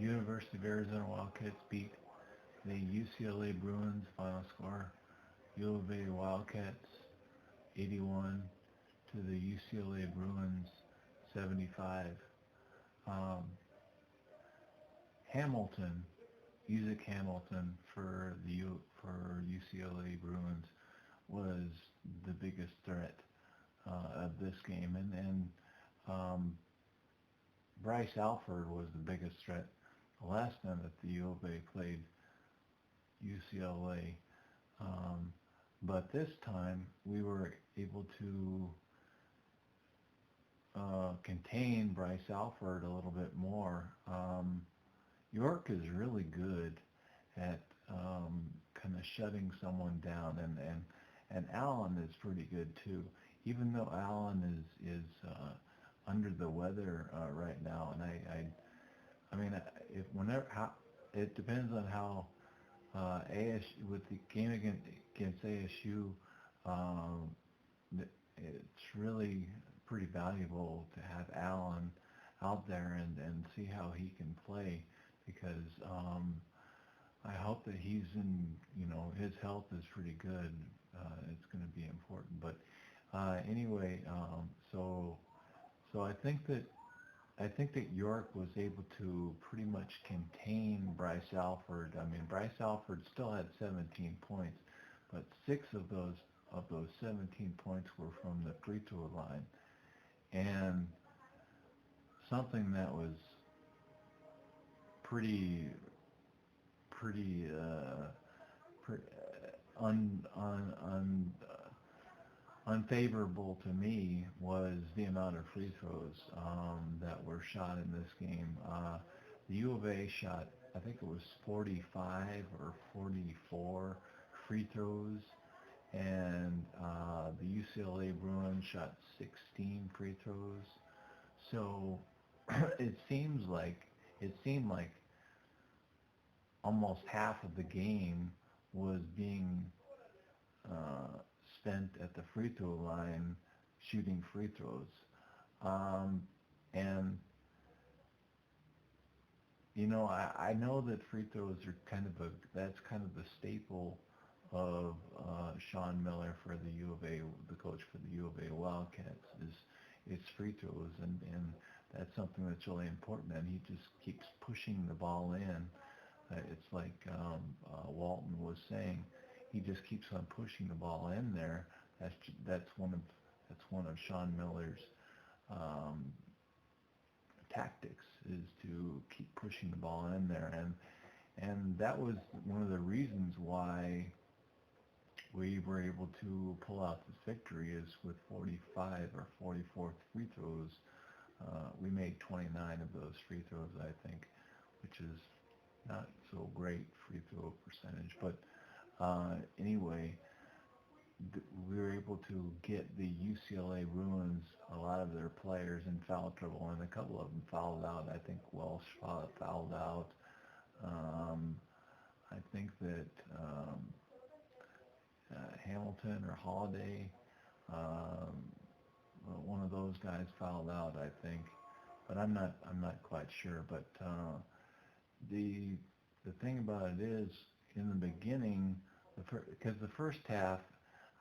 University of Arizona Wildcats beat the UCLA Bruins. Final score: U of A Wildcats 81 to the UCLA Bruins 75. Um, Hamilton, Music Hamilton for UCLA Bruins was the biggest threat of this game, and Bryce Alford was the biggest threat the last time that the U of A played UCLA. But this time we were able to contain Bryce Alford a little bit more. York is really good at kind of shutting someone down, and Allen is pretty good too. Even though Allen is under the weather right now, and I mean, if whenever how it depends on how ASU with the game against ASU, it's really pretty valuable to have Allen out there and see how he can play, because I hope that he's in, his health is pretty good. It's going to be important. But anyway, so I think that York was able to pretty much contain Bryce Alford. I mean, Bryce Alford still had 17 points, but 6 of those 17 points were from the free throw line. And something that was pretty unfavorable to me was the amount of free throws that were shot in this game. The U of A shot, I think it was 45 or 44 free throws, and the UCLA Bruins shot 16 free throws. So it seemed like almost half of the game was being spent at the free throw line shooting free throws. And I know that free throws are that's kind of the staple of Sean Miller for the U of A, the coach for the U of A Wildcats, is it's free throws, and that's something that's really important, and he just keeps pushing the ball in. It's like Walton was saying, he just keeps on pushing the ball in there. That's one of Sean Miller's tactics, is to keep pushing the ball in there, and that was one of the reasons why we were able to pull out this victory, is with 45 or 44 free throws. We made 29 of those free throws, I think, which is not so great free throw percentage. But anyway, we were able to get the UCLA Bruins, a lot of their players, in foul trouble, and a couple of them fouled out. I think Welsh fouled out. I think that Hamilton or Holiday, one of those guys fouled out, I think, but I'm not quite sure. But the thing about it is, in the beginning, because the first half,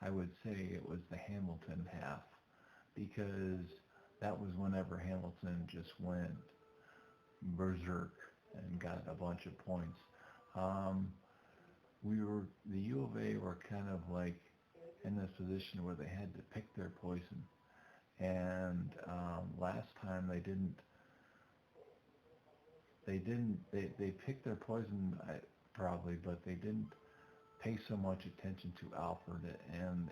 I would say it was the Hamilton half, because that was whenever Hamilton just went berserk and got a bunch of points. The U of A were kind of like in this position where they had to pick their poison, and last time they picked their poison probably, but they didn't pay so much attention to Alford, and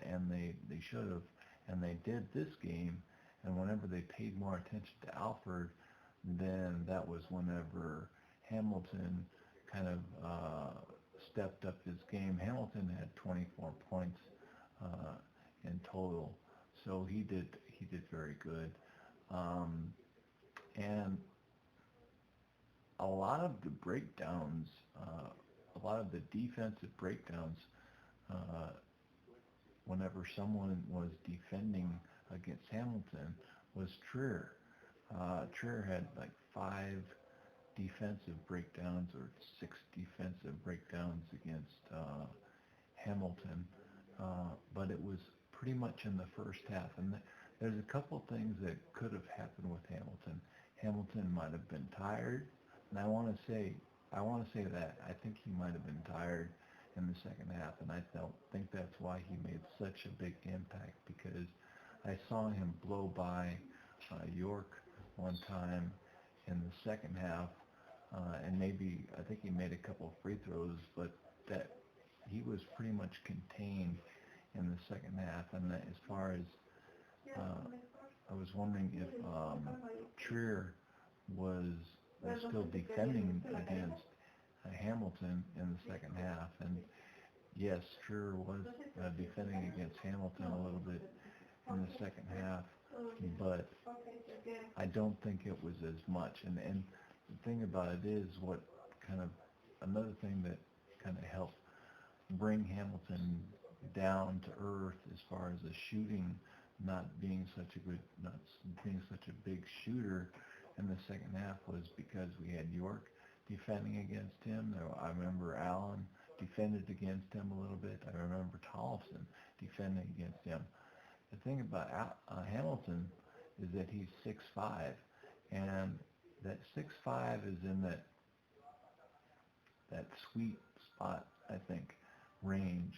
they should have, and they did this game. And whenever they paid more attention to Alford, then that was whenever Hamilton kind of stepped up his game. Hamilton had 24 points in total, so he did very good. And a lot of the breakdowns, a lot of the defensive breakdowns, whenever someone was defending against Hamilton, was Trier. Trier had like 5 defensive breakdowns or 6 defensive breakdowns against Hamilton, but it was pretty much in the first half. And there's a couple things that could have happened with Hamilton. Hamilton might have been tired, and I want to say that I think he might have been tired in the second half, and I don't think that's why he made such a big impact, because I saw him blow by York one time in the second half, and maybe I think he made a couple of free throws, but that he was pretty much contained in the second half. And that, as far as I was wondering if Trier was still defending against Hamilton in the second half, and yes, Trier was defending against Hamilton a little bit in the second half, but I don't think it was as much. And the thing about it is, what kind of another thing that kind of helped bring Hamilton down to earth as far as the shooting, not being such a big shooter in the second half, was because we had York defending against him. I remember Allen defended against him a little bit. I remember Tollefson defending against him. The thing about Hamilton is that he's 6'5", and that 6'5" is in that sweet spot, I think, range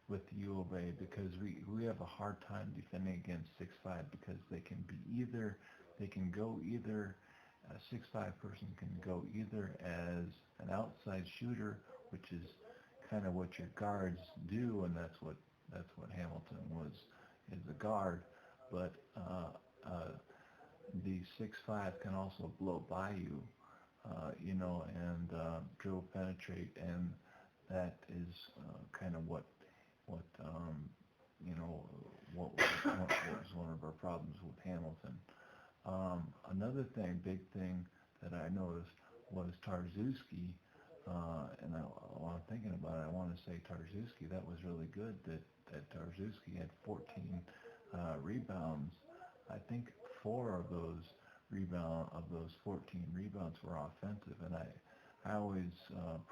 with the U of A, because we have a hard time defending against 6'5", because they can go either a 6'5" person can go either as an outside shooter, which is kind of what your guards do, and that's what Hamilton is a guard, but the 6'5" can also blow by you, and dribble penetrate, and that is kind of what was one of our problems with Hamilton. Another big thing that I noticed was Tarczewski, and while I'm thinking about it, I want to say Tarczewski, that was really good that Tarczewski had 14 rebounds. I think 4 of those 14 rebounds were offensive, and I always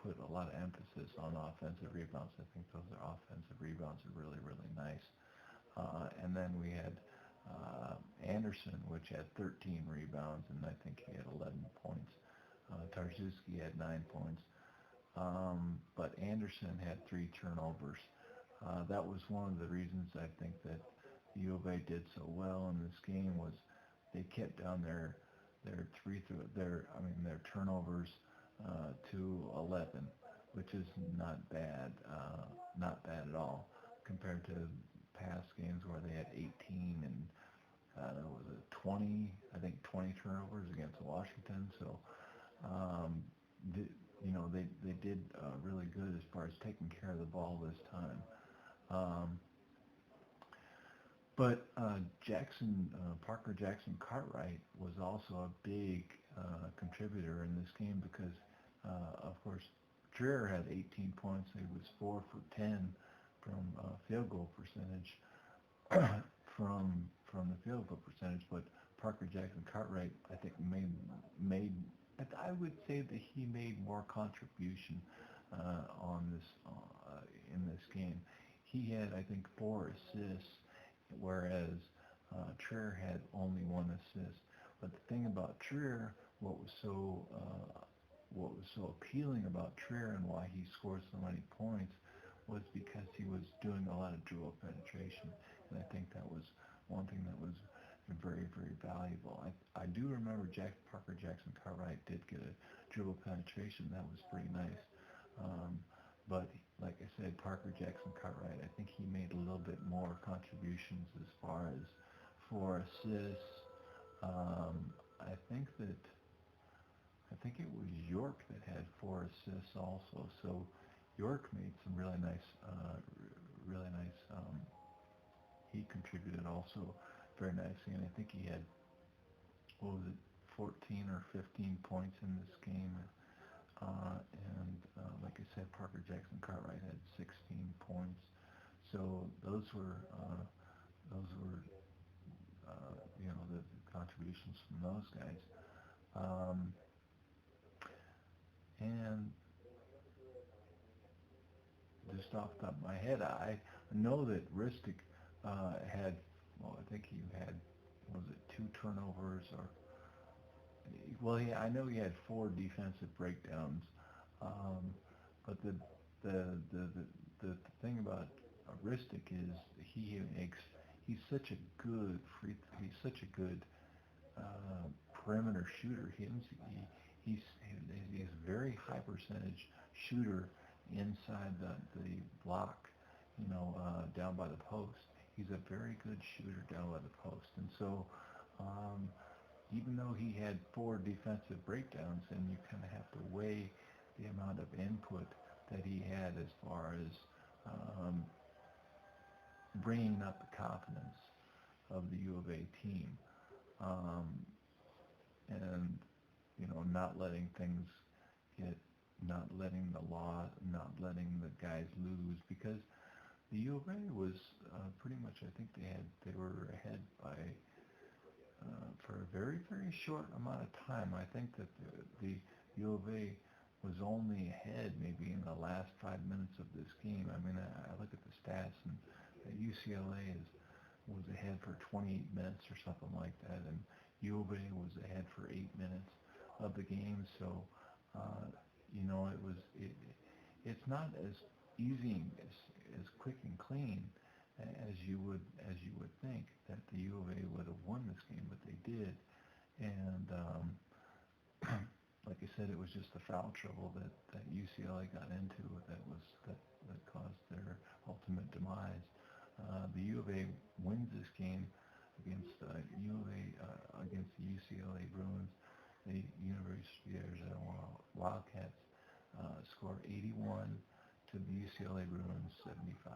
put a lot of emphasis on offensive rebounds. I think those offensive rebounds are really, really nice. And then we had Anderson, which had 13 rebounds, and I think he had 11 points. Tarczewski had 9 points. But Anderson had 3 turnovers. That was one of the reasons I think that the U of A did so well in this game, was they kept down their turnovers to 11, which is not bad at all compared to past games where they had 18 and there was a 20 turnovers against Washington. So they did really good as far as taking care of the ball this time. But Parker Jackson-Cartwright was also a big contributor in this game, because, of course, Trier had 18 points. He was 4 for 10 from field goal percentage, from the field goal percentage. But Parker Jackson-Cartwright, I think, made I would say that he made more contribution in this game. He had, I think, 4 assists, whereas Trier had only 1 assist. But the thing about Trier, what was so appealing about Trier and why he scored so many points, was because he was doing a lot of dribble penetration, and I think that was one thing that was very, very valuable. I do remember Parker Jackson-Cartwright did get a dribble penetration. That was pretty nice. But like I said, Parker Jackson-Cartwright, I think he made a little bit more contributions as far as 4 assists. I think it was York that had 4 assists also. So York made some really nice. He contributed also very nicely, and I think he had 14 or 15 points in this game. And like I said, Parker Jackson-Cartwright had 16 points. So those were the contributions from those guys. just off the top of my head. I know that Ristic had, well, I think he had, was it 2 turnovers or, well, I know he had 4 defensive breakdowns. Um, but the the the, the thing about Ristic is he's such a good he's such a good perimeter shooter. He's he's a very high percentage shooter inside the block, down by the post. He's a very good shooter down by the post, and so um, even though he had 4 defensive breakdowns, and you kind of have to weigh the amount of input that he had as far as um, bringing up the confidence of the U of A team, um, and not letting things get, not letting the law, not letting the guys lose, because the U of A was pretty much, I think they were ahead by for a very, very short amount of time. I think that the U of A was only ahead maybe in the last 5 minutes of this game. I mean, I look at the stats, and UCLA was ahead for 28 minutes or something like that, and U of A was ahead for 8 minutes of the game. So, it's not as easy, as quick and clean as you would think that the U of A would have won this game, but they did. And like I said, it was just the foul trouble that UCLA got into that caused their ultimate demise. The U of A wins this game against against the UCLA Bruins. The University of Arizona Wildcats score 81 to the UCLA Bruins 75.